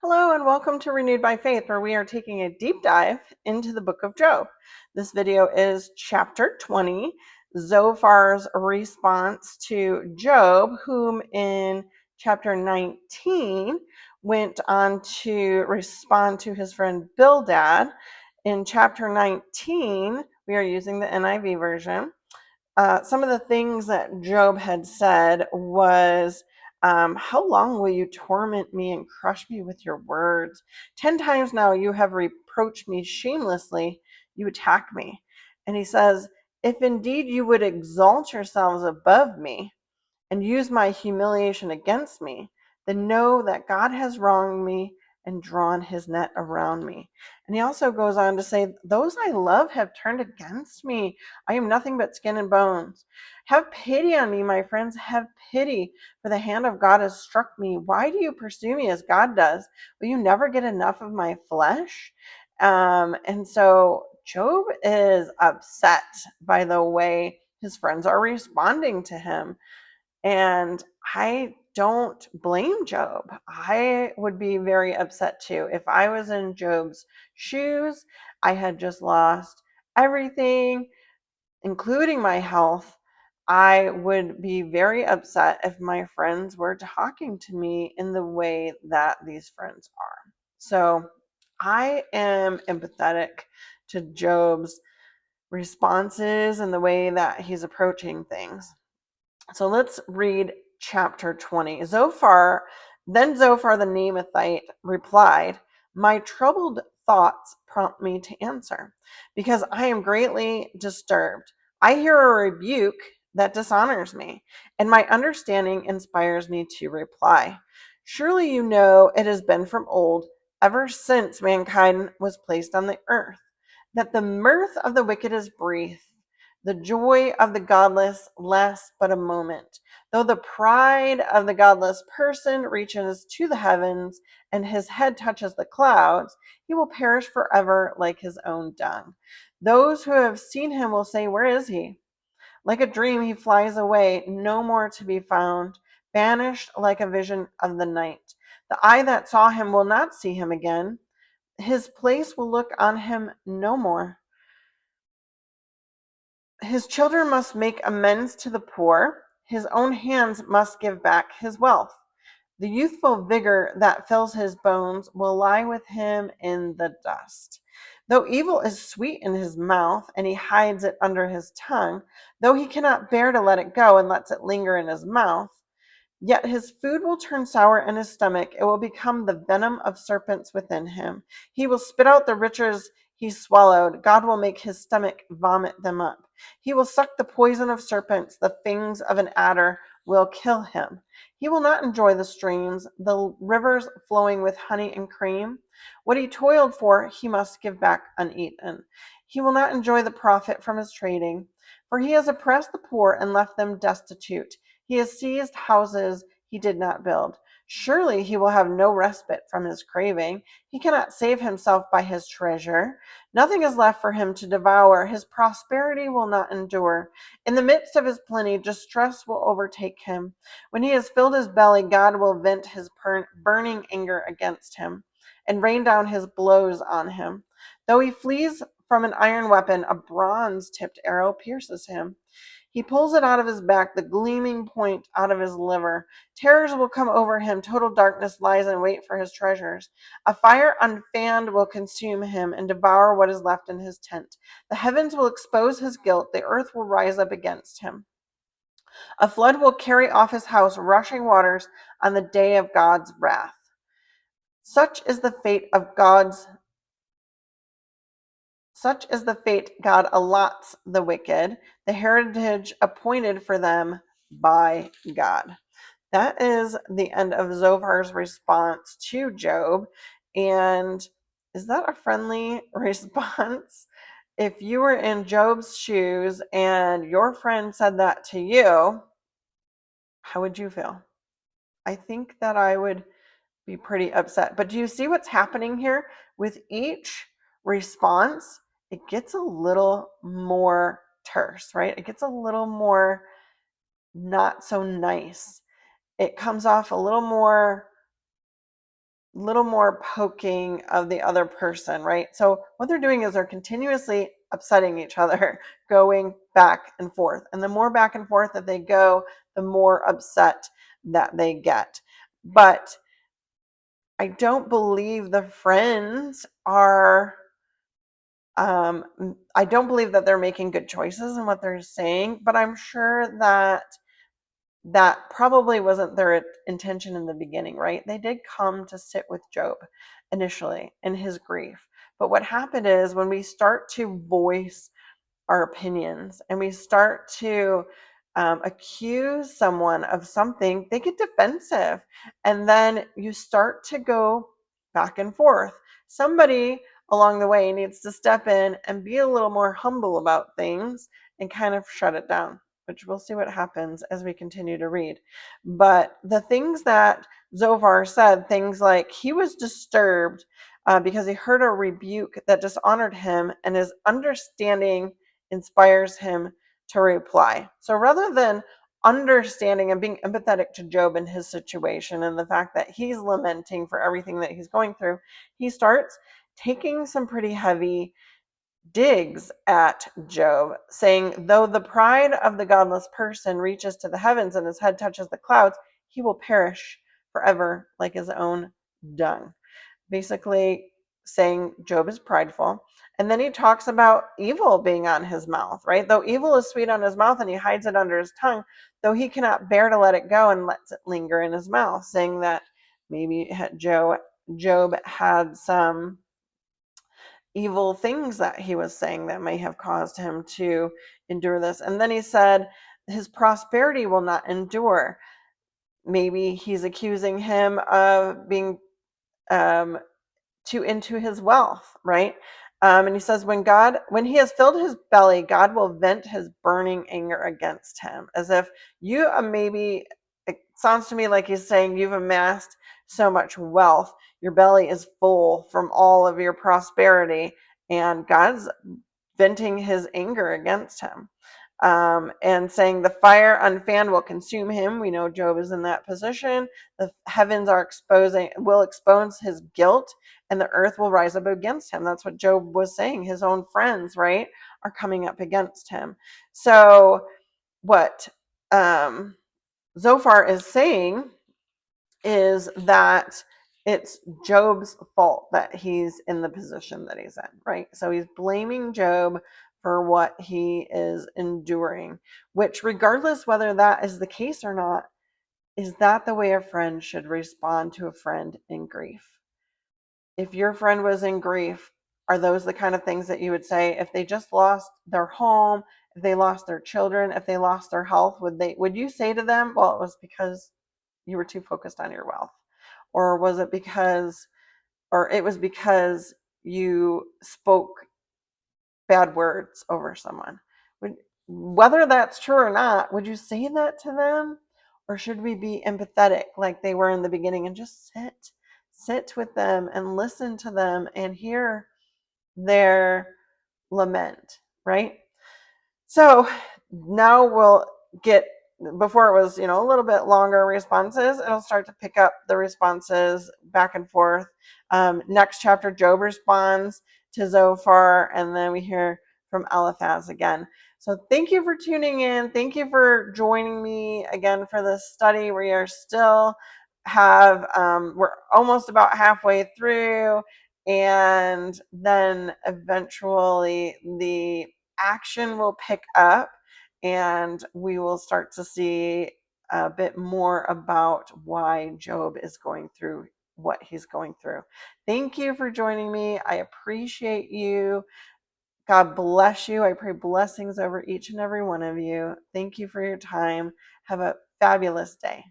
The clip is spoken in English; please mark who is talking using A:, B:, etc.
A: Hello and welcome to Renewed by Faith, where we are taking a deep dive into the book of Job. This video is chapter 20, Zophar's response to Job, whom in chapter 19 went on to respond to his friend Bildad. In chapter 19, we are using the NIV version. Some of the things that Job had said was, how long will you torment me and crush me with your words? 10 times now you have reproached me shamelessly. You attack me. And he says, if indeed you would exalt yourselves above me, and use my humiliation against me, then know that God has wronged me and drawn his net around me. And he also goes on to say, those I love have turned against me. I am nothing but skin and bones. Have pity on me, my friends. Have pity, for the hand of God has struck me. Why do you pursue me as God does? Will you never get enough of my flesh? And so Job is upset by the way his friends are responding to him. And I don't blame Job. I would be very upset too. If I was in Job's shoes, I had just lost everything, including my health. I would be very upset if my friends were talking to me in the way that these friends are. So I am empathetic to Job's responses and the way that he's approaching things. So let's read chapter 20. Then Zophar the Naamathite replied, my troubled thoughts prompt me to answer, because I am greatly disturbed. I hear a rebuke that dishonors me, and my understanding inspires me to reply. Surely you know it has been from old, ever since mankind was placed on the earth, that the mirth of the wicked is brief, the joy of the godless lasts but a moment. Though the pride of the godless person reaches to the heavens and his head touches the clouds, he will perish forever like his own dung. Those who have seen him will say, where is he? Like a dream he flies away, no more to be found, banished like a vision of the night. The eye that saw him will not see him again. His place will look on him no more. His children must make amends to the poor. His own hands must give back his wealth. The youthful vigor that fills his bones will lie with him in the dust. Though evil is sweet in his mouth, and he hides it under his tongue, though he cannot bear to let it go and lets it linger in his mouth, yet his food will turn sour in his stomach. It will become the venom of serpents within him. He will spit out the riches he swallowed. God will make his stomach vomit them up. He will suck the poison of serpents. The fangs of an adder will kill him. He will not enjoy the streams, the rivers flowing with honey and cream. What he toiled for, he must give back uneaten. He will not enjoy the profit from his trading, for he has oppressed the poor and left them destitute. He has seized houses he did not build. Surely he will have no respite from his craving. He cannot save himself by his treasure. Nothing is left for him to devour. His prosperity will not endure. In the midst of his plenty, distress will overtake him. When he has filled his belly, God will vent his burning anger against him and rain down his blows on him. Though he flees from an iron weapon, a bronze-tipped arrow pierces him. He pulls it out of his back, the gleaming point out of his liver. Terrors will come over him. Total darkness lies in wait for his treasures. A fire unfanned will consume him and devour what is left in his tent. The heavens will expose his guilt. The earth will rise up against him. A flood will carry off his house, rushing waters on the day of God's wrath. Such is the fate of God's Such is the fate God allots the wicked, the heritage appointed for them by God. That is the end of Zophar's response to Job. And is that a friendly response? If you were in Job's shoes and your friend said that to you, how would you feel? I think that I would be pretty upset. But do you see what's happening here? With each response, it gets a little more terse, right? It gets a little more not so nice. It comes off a little more little more poking of the other person, right? So what they're doing is they're continuously upsetting each other, going back and forth. And the more back and forth that they go, the more upset that they get. But I don't believe the friends are, I don't believe that they're making good choices in what they're saying, but I'm sure that that probably wasn't their intention in the beginning, right? They did come to sit with Job initially in his grief. But what happened is when we start to voice our opinions and we start to accuse someone of something, they get defensive. And then you start to go back and forth. Somebody along the way needs to step in and be a little more humble about things and kind of shut it down, which we'll see what happens as we continue to read. But the things that Zophar said, things like he was disturbed because he heard a rebuke that dishonored him, and his understanding inspires him to reply. So rather than understanding and being empathetic to Job and his situation and the fact that he's lamenting for everything that he's going through, he starts taking some pretty heavy digs at Job, saying, though the pride of the godless person reaches to the heavens and his head touches the clouds, he will perish forever like his own dung. Basically saying Job is prideful. And then he talks about evil being on his mouth, right? Though evil is sweet on his mouth and he hides it under his tongue, though he cannot bear to let it go and lets it linger in his mouth, saying that maybe Job had some evil things that he was saying that may have caused him to endure this. And then he said, his prosperity will not endure. Maybe he's accusing him of being um, too into his wealth, right? And he says, when he has filled his belly, God will vent his burning anger against him. As if you maybe, it sounds to me like he's saying you've amassed so much wealth, your belly is full from all of your prosperity, and God's venting his anger against him. And saying the fire unfanned will consume him. We know Job is in that position. The heavens will expose his guilt, and the earth will rise up against him. That's what Job was saying. His own friends, right, are coming up against him. So what Zophar is saying is that it's Job's fault that he's in the position that he's in, right? So he's blaming Job for what he is enduring, which, regardless whether that is the case or not, is that the way a friend should respond to a friend in grief? If your friend was in grief, are those the kind of things that you would say if they just lost their home, if they lost their children, if they lost their health, would you say to them, well, it was because you were too focused on your wealth? Or was it because, or it was because you spoke bad words over someone? Whether that's true or not, would you say that to them? Or should we be empathetic like they were in the beginning and just sit with them and listen to them and hear their lament, right? So now we'll get, before it was, a little bit longer responses, it'll start to pick up the responses back and forth. Next chapter, Job responds to Zophar, and then we hear from Eliphaz again. So thank you for tuning in. Thank you for joining me again for this study. We are still we're almost about halfway through, and then eventually the action will pick up and we will start to see a bit more about why Job is going through what he's going through. Thank you for joining me. I appreciate you. God bless you. I pray blessings over each and every one of you. Thank you for your time. Have a fabulous day.